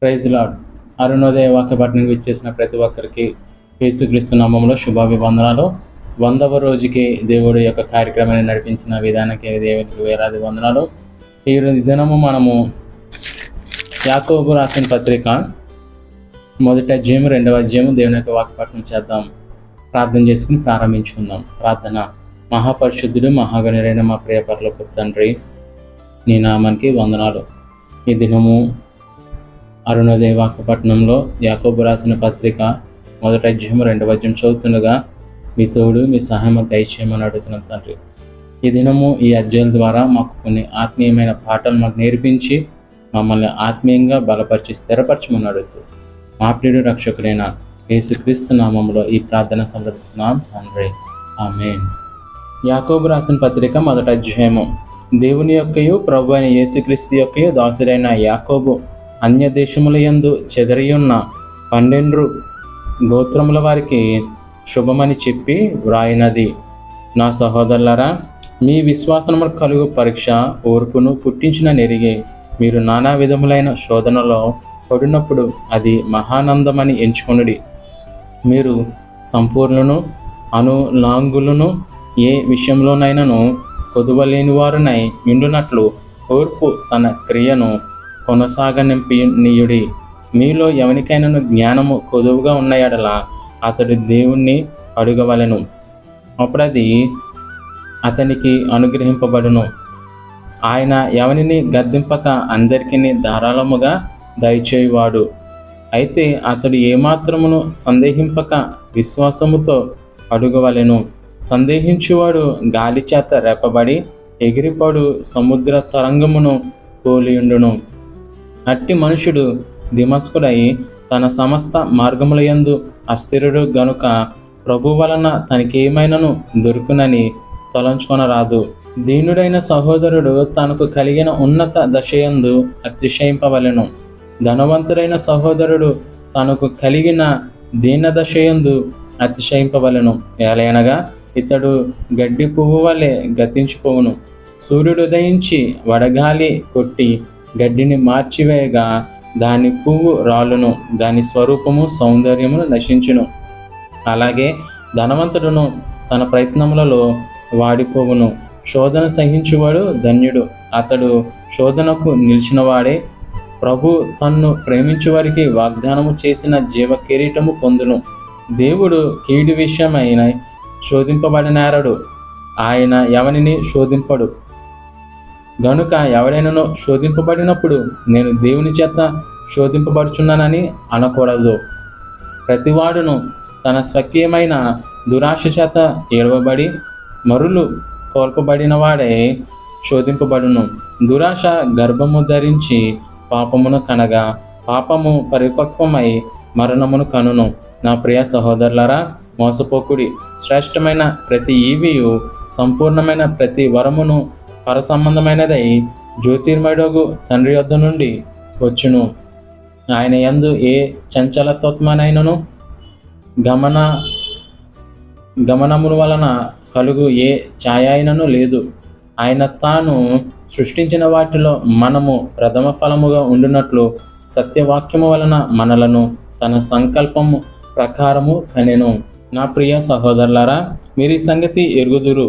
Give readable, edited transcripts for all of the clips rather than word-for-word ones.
Praise lord. Arunodaya వాక్యపట్నం ఇచ్చేసిన ప్రతి ఒక్కరికి యేసుక్రీస్తు నామములో శుభాభివందనాలు. 100వ రోజుకి దేవుడి యొక్క కార్యక్రమాన్ని నడిపించిన విధానానికి దేవుడికి వేలాది వందనాలు. ఈ దినము మనము యాకోబు రాసిన పత్రిక 1వ అధ్యాయం 2వ అధ్యాయం దేవుని యొక్క వాక్యపట్నం చేద్దాం. ప్రార్థన చేసుకుని ప్రారంభించుకుందాం. ప్రార్థన. మహాపరిశుద్ధుడు మహాగణుడైన మా ప్రియ పరలోకపు తండ్రి, నీ నామానికి వందనాలు. ఈ దినము అరుణోదయ వాక్యపట్నంలో యాకోబు రాసిన పత్రిక 1వ అధ్యాయం 2వ అధ్యాయం చదువుతుండగా మీ తోడు మీ సహాయం దయచేయమని అడుగుతున్నాం తండ్రి. ఈ దినము ఈ అధ్యాయం ద్వారా మాకు కొన్ని ఆత్మీయమైన పాఠాలు మాకు నేర్పించి మమ్మల్ని ఆత్మీయంగా బలపరిచి స్థిరపరచమని అడుగుతూ మా ప్రియుడు రక్షకుడైన యేసుక్రీస్తు నామములో ఈ ప్రార్థన సమర్పిస్తున్నాం తండ్రి. ఆమేన్. యాకోబు రాసిన పత్రిక 1వ అధ్యాయము. దేవుని యొక్కయు ప్రభు అయిన యేసుక్రీస్తు యొక్కయు దాసుడైన యాకోబు అన్య దేశముల యందు చెదరియున్న 12 గోత్రముల వారికి శుభమని చెప్పి వ్రాయినది. నా సహోదరులారా, మీ విశ్వాసము కలుగు పరీక్ష ఓర్పును పుట్టించిన నెరిగి మీరు నానా విధములైన శోధనలో పడినప్పుడు అది మహానందమని ఎంచుకొనుడి. మీరు సంపూర్ణను అనులాంగులను ఏ విషయంలోనైనాను కొదువలేని వారునై ఉండునట్లు ఓర్పు తన క్రియను కొనసాగనింపనీయుడి. మీలో ఎవరికైనాను జ్ఞానము కొదువుగా ఉన్న యెడల అతడు దేవుణ్ణి అడగవలెను, అప్పుడది అతనికి అనుగ్రహింపబడును. ఆయన ఎవరిని గద్దింపక అందరికీ ధారాళముగా దయచేయువాడు. అయితే అతడు ఏమాత్రమును సందేహింపక విశ్వాసముతో అడుగవలెను. సందేహించువాడు గాలి చేత రేపబడి ఎగిరిపడు సముద్ర తరంగమును పోలియుండును. అట్టి మనుషుడు దిమస్కుడై తన సమస్త మార్గములయందు అస్థిరుడు గనుక ప్రభు వలన తనకేమైనను దొరుకునని తలంచుకొనరాదు. దీనుడైన సహోదరుడు తనకు కలిగిన ఉన్నత దశయందు అతిశయింపవలెను. ధనవంతుడైన సహోదరుడు తనకు కలిగిన దీన దశయందు అతిశయింపవలెను. ఏలయనగా ఇతడు గడ్డి పువ్వు వలె గతించిపోవును. సూర్యుడు ఉదయించి వడగాలి కొట్టి గడ్డిని మార్చివేయగా దాని పువ్వు రాలును, దాని స్వరూపము సౌందర్యమును నశించును. అలాగే ధనవంతుడును తన ప్రయత్నములలో వాడిపోవును. శోధన సహించువాడు ధన్యుడు, అతడు శోధనకు నిలిచినవాడే. ప్రభు తన్ను ప్రేమించు వారికి వాగ్దానము చేసిన జీవ కిరీటము పొందును. దేవుడు కీడు విషయమైన శోధింపబడినారడు, ఆయన ఎవరిని శోధింపడు. గనుక ఎవడైనాను శోధింపబడినప్పుడు నేను దేవుని చేత శోధింపబడుచున్నానని అనకూడదు. ప్రతివాడును తన స్వకీయమైన దురాశ చేత ఏడవబడి మరులు కోల్పబడిన వాడే శోధింపబడును. దురాశ గర్భము ధరించి పాపమును కనగా పాపము పరిపక్వమై మరణమును కనును. నా ప్రియ సహోదరులారా, మోసపోకుడి. శ్రేష్టమైన ప్రతి ఈవియు సంపూర్ణమైన ప్రతి వరమును పరసంబంధమైనదై జ్యోతిర్మయుడగు తండ్రి యొద్ద నుండి వచ్చును. ఆయన యందు ఏ చంచలత్వమైనను గమనముల వలన కలుగు ఏ ఛాయ అయినను లేదు. ఆయన తాను సృష్టించిన వాటిలో మనము ప్రథమ ఫలముగా ఉండునట్లు సత్యవాక్యము వలన మనలను తన సంకల్పము ప్రకారము కనెను. నా ప్రియ సహోదరులారా, మీరు ఈ సంగతి ఎరుగుదురు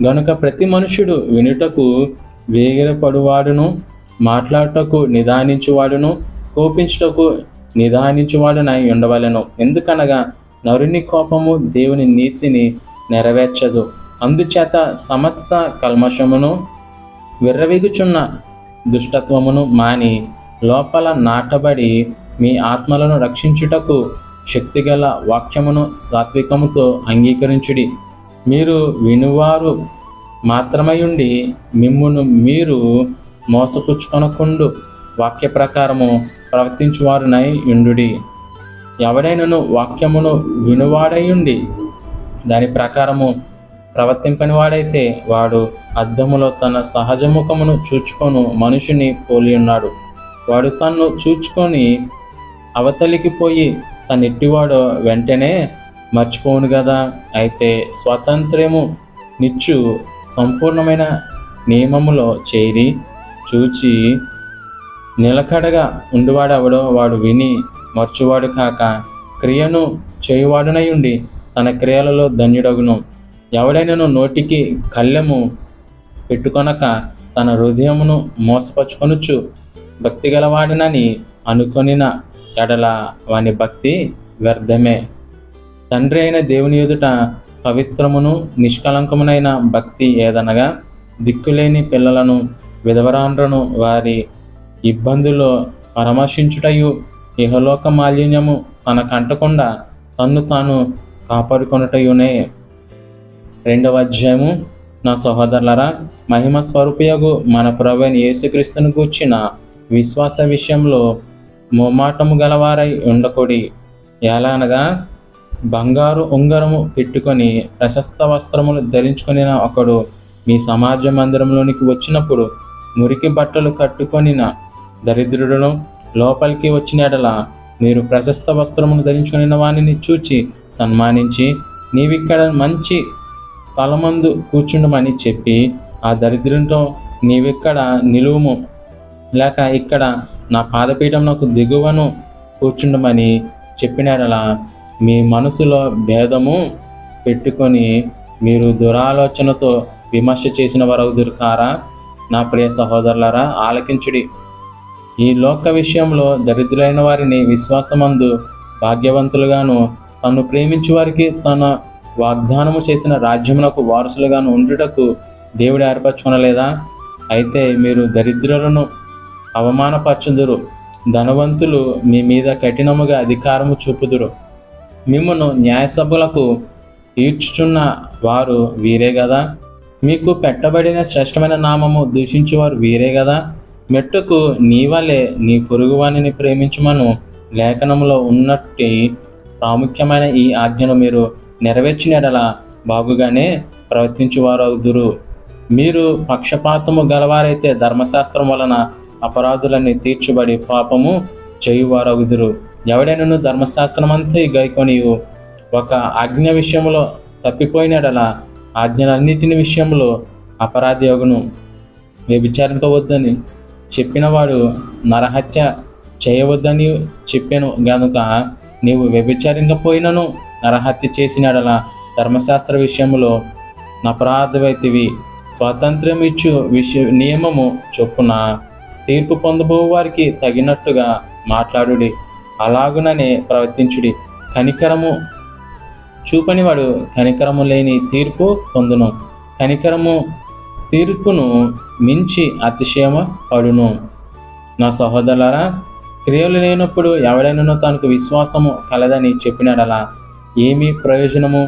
గనుక ప్రతి మనుష్యుడు వినుటకు వేగిరపడువాడును, మాట్లాడుటకు నిదానించువాడును, కోపించుటకు నిదానించువాడునై ఉండవలెను. ఎందుకనగా నరుని కోపము దేవుని నీతిని నెరవేర్చదు. అందుచేత సమస్త కల్మషమును విర్రవీగుచున్న దుష్టత్వమును మాని లోపల నాటబడి మీ ఆత్మలను రక్షించుటకు శక్తిగల వాక్యమును సాత్వికముతో అంగీకరించుడి. మీరు వినువారు మాత్రమయుండి మిమ్మును మీరు మోసపుచ్చుకొనకుండు వాక్య ప్రకారము ప్రవర్తించువారునై యుండుడి. ఎవడైనను వాక్యమును వినువాడయుండి దాని ప్రకారము ప్రవర్తింపని వాడైతే వాడు అద్దములో తన సహజముఖమును చూచుకొను మనుషుని పోలి ఉన్నాడు. వాడు తన్ను చూచుకొని అవతలికి పోయి తనెట్టివాడో వెంటనే మర్చిపోవును కదా. అయితే స్వాతంత్ర్యము నిచ్చు సంపూర్ణమైన నియమములో చేరి చూచి నిలకడగా ఉండువాడెవడో వాడు విని మర్చువాడు కాక క్రియను చేయువాడునై ఉండి తన క్రియలలో ధన్యుడగును. ఎవడైనను నోటికి కళ్ళెము పెట్టుకొనక తన హృదయమును మోసపరుచుకొనుచు భక్తి గలవాడినని అనుకొనిన ఎడల వాని భక్తి వ్యర్థమే. తండ్రి అయిన దేవుని ఎదుట పవిత్రమును నిష్కలంకమునైన భక్తి ఏదనగా దిక్కులేని పిల్లలను విధవరాండ్రను వారి ఇబ్బందుల్లో పరామర్శించుటయు ఇహలోక మాలిన్యము తనకంటకుండా తన్ను తాను కాపాడుకొనుటయునే. 2వ అధ్యాయము. నా సహోదరులారా, మహిమ స్వరూపియగు మన ప్రభువైన యేసుక్రీస్తును గూర్చిన విశ్వాస విషయంలో మోమాటము గలవారై ఉండకొడి. ఎలా అనగా బంగారు ఉంగరము పెట్టుకొని ప్రశస్త వస్త్రములు ధరించుకొని ఒకడు మీ సమాజ మందిరంలోనికి వచ్చినప్పుడు మురికి బట్టలు కట్టుకొనిన దరిద్రుడును లోపలికి వచ్చిన ఎడల మీరు ప్రశస్త వస్త్రములు ధరించుకుని వానిని చూచి సన్మానించి నీవిక్కడ మంచి స్థలమందు కూర్చుండమని చెప్పి ఆ దరిద్రునితో నీవిక్కడ నిలువుము, లేక ఇక్కడ నా పాదపీఠంకు దిగువను కూర్చుండమని చెప్పినలా మీ మనసులో భేదము పెట్టుకొని మీరు దురాలోచనతో విమర్శ చేసిన వారవుదురు కారా? నా ప్రియ సహోదరులారా, ఆలకించుడి. ఈ లోక విషయంలో దరిద్రులైన వారిని విశ్వాసమందు భాగ్యవంతులుగాను తను ప్రేమించు వారికి తన వాగ్దానము చేసిన రాజ్యమునకు వారసులుగాను ఉండుటకు దేవుడు ఏర్పరచుకొనలేదా? అయితే మీరు దరిద్రులను అవమానపరచుదురు, ధనవంతులు మీ మీద కఠినముగా అధికారము చూపుదురు. మిమ్మును న్యాయసభలకు ఈడ్చుచున్న వారు వీరే కదా. మీకు పెట్టబడిన శ్రేష్టమైన నామము దూషించేవారు వీరే కదా. మెట్టుకు నీ వలె నీ పొరుగువానిని ప్రేమించుమను లేఖనములో ఉన్నట్టి ప్రాముఖ్యమైన ఈ ఆజ్ఞను మీరు నెరవేర్చిన ఎడల బాగుగానే ప్రవర్తించువారవుదురు. మీరు పక్షపాతము గలవారైతే ధర్మశాస్త్రం వలన అపరాధులని తీర్చబడి పాపము చేయువారవుదురు. ఎవడైనను ధర్మశాస్త్రమంతా గైకొని ఒక ఆజ్ఞ విషయంలో తప్పిపోయిన ఎడల ఆజ్ఞలన్నిటిని విషయంలో అపరాధి అగును. వ్యభిచారింపవద్దని చెప్పినవాడు నరహత్య చేయవద్దని చెప్పాను గనుక నీవు వ్యభిచారింపపోయినను నరహత్య చేసిన ఎడల ధర్మశాస్త్ర విషయంలో అపరాధవైతివి. స్వాతంత్ర్యం ఇచ్చు నియమము చొప్పున తీర్పు పొందబో వారికి తగినట్టుగా మాట్లాడుడి, అలాగుననే ప్రవర్తించుడి. కనికరము చూపనివాడు కనికరము లేని తీర్పు పొందును. కనికరము తీర్పును మించి అతిశయమ పడును. నా సహోదరులారా, క్రియలు లేనప్పుడు ఎవడైనా తనకు విశ్వాసము కలదని చెప్పినడలా ఏమి ప్రయోజనము?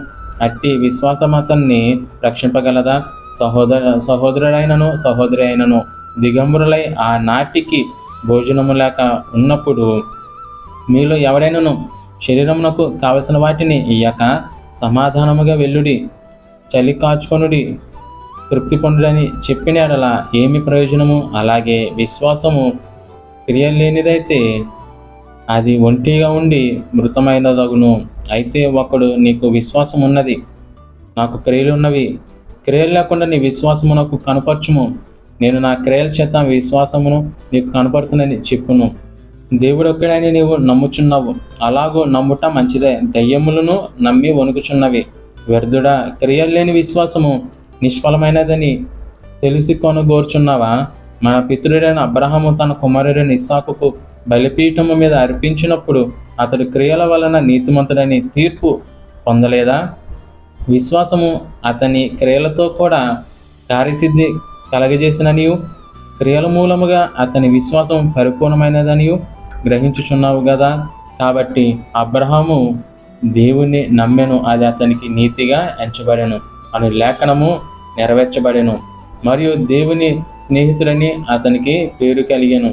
అట్టి విశ్వాసం అతన్ని రక్షింపగలదా? సహోదరుడైనను సహోదరి అయినను దిగంబరులై ఆ నాటికి భోజనము లేక ఉన్నప్పుడు మీలో ఎవడైనను శరీరమునకు కావలసిన వాటిని ఇయ్యక సమాధానముగా వెళ్ళుడి, చలి కాచుకొనుడి, తృప్తి పొందుడని చెప్పిన ఎడల ఏమి ప్రయోజనము? అలాగే విశ్వాసము క్రియలు లేనిదైతే అది ఒంటిగా ఉండి మృతమైనదగును. అయితే ఒకడు నీకు విశ్వాసం ఉన్నది, నాకు క్రియలు ఉన్నవి, క్రియలు లేకుండా నీ విశ్వాసమునకు కనపరచుము, నేను నా క్రియల చేత విశ్వాసమును నీకు కనపడుతుందని చెప్పును. దేవుడు ఒక్కడని నీవు నమ్ముచున్నావు, అలాగూ నమ్ముట మంచిదే. దయ్యములను నమ్మి వణుకుచున్నవి. వ్యర్థుడా, క్రియలు లేని విశ్వాసము నిష్ఫలమైనదని తెలిసి కొనుగోర్చున్నావా? మన పితరుడైన అబ్రహాము తన కుమారుడైన ఇస్సాకుకు బలిపీఠము మీద అర్పించినప్పుడు అతడు క్రియల వలన నీతిమంతుడని తీర్పు పొందలేదా? విశ్వాసము అతని క్రియలతో కూడా కార్యసిద్ధి కలగజేసిననియు క్రియల మూలముగా అతని విశ్వాసం పరిపూర్ణమైనదనియు గ్రహించుచున్నావు కదా. కాబట్టి అబ్రహాము దేవుణ్ణి నమ్మెను, అది అతనికి నీతిగా ఎంచబడెను అని లేఖనము నెరవేర్చబడెను. మరియు దేవుని స్నేహితుడని అతనికి పేరు కలిగెను.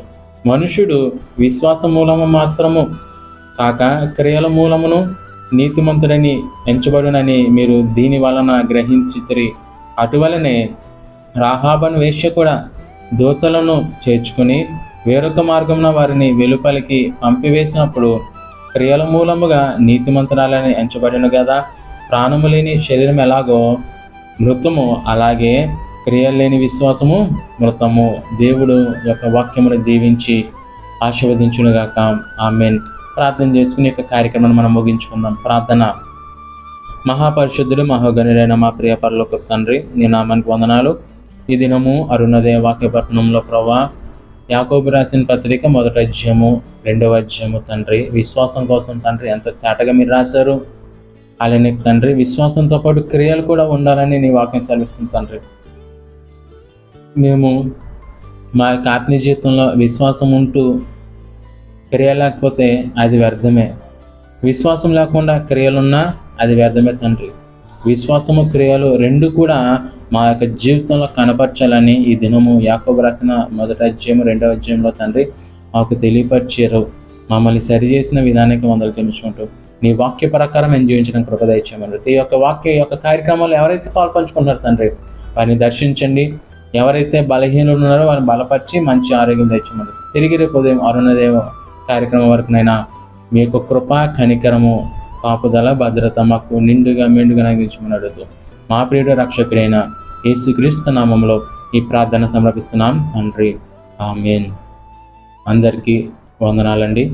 మనుషుడు విశ్వాస మూలము మాత్రము కాక క్రియల మూలమును నీతిమంతుడని ఎంచబడునని మీరు దీని వలన గ్రహించితిరి. అటువలనే రాహాబను వేశ్య కూడా దూతలను చేర్చుకుని వేరొక మార్గమున వారిని వెలుపలికి పంపివేసినప్పుడు క్రియల మూలముగా నీతిమంతురాలని ఎంచబడిను కదా. ప్రాణము లేని శరీరం ఎలాగో మృతము, అలాగే క్రియలు లేని విశ్వాసము మృతము. దేవుడు యొక్క వాక్యమును దీవించి ఆశీర్వదించునుగాక. ఆమేన్. ప్రార్థన చేసుకుని యొక్క కార్యక్రమాన్ని మనం ముగించుకుందాం. ప్రార్థన. మహాపరిశుద్ధుడు మహాగణుడైన మా ప్రియ పరలోకపు తండ్రి, నీ నామానికి వందనాలు. ఈ దినము అరుణోదయ వాక్యపట్నంలో ప్రభా యాకోబు రాసిన పత్రిక 1వ అధ్యాయము 2వ అధ్యాయము తండ్రి, విశ్వాసం కోసం తండ్రి ఎంత తేటగా మీరు రాశారు. అలానే తండ్రి విశ్వాసంతో పాటు క్రియలు కూడా ఉండాలని నీ వాక్యం సెలవిస్తుంది తండ్రి. మేము మా యొక్క ఆత్మీయ జీవితంలో విశ్వాసం ఉంటూ క్రియ లేకపోతే అది వ్యర్థమే. విశ్వాసం లేకుండా క్రియలున్నా అది వ్యర్థమే తండ్రి. విశ్వాసము క్రియలు రెండు కూడా మా యొక్క జీవితంలో కనపరచాలని ఈ దినము యాకోబు రాసిన 1వ అధ్యాయం 2వ అధ్యాయంలో తండ్రి మాకు తెలియపరిచారు. మమ్మల్ని సరిచేసిన విధానానికి వందలు తెలుసుకుంటూ నీ వాక్య ప్రకారం మేము జీవించడం కృప దయచేయమని ఈ యొక్క వాక్య యొక్క కార్యక్రమాలు ఎవరైతే పాల్పంచుకుంటున్నారో తండ్రి వారిని దర్శించండి. ఎవరైతే బలహీనులు ఉన్నారో వారిని బలపరిచి మంచి ఆరోగ్యం తెచ్చమని తిరిగి రేపు ఉదయం అరుణోదయ కార్యక్రమం వరకునైనా మీ యొక్క కృప కనికరము కాపుదల భద్రత మాకు నిండుగా మెండుగా నగించమని అడుగుతూ మా ప్రియుడు రక్షకుడైన యేసుక్రీస్తు నామములో ఈ ప్రార్థన సమర్పిస్తున్నాం తండ్రి. ఆమేన్. అందరికీ వందనాలండి.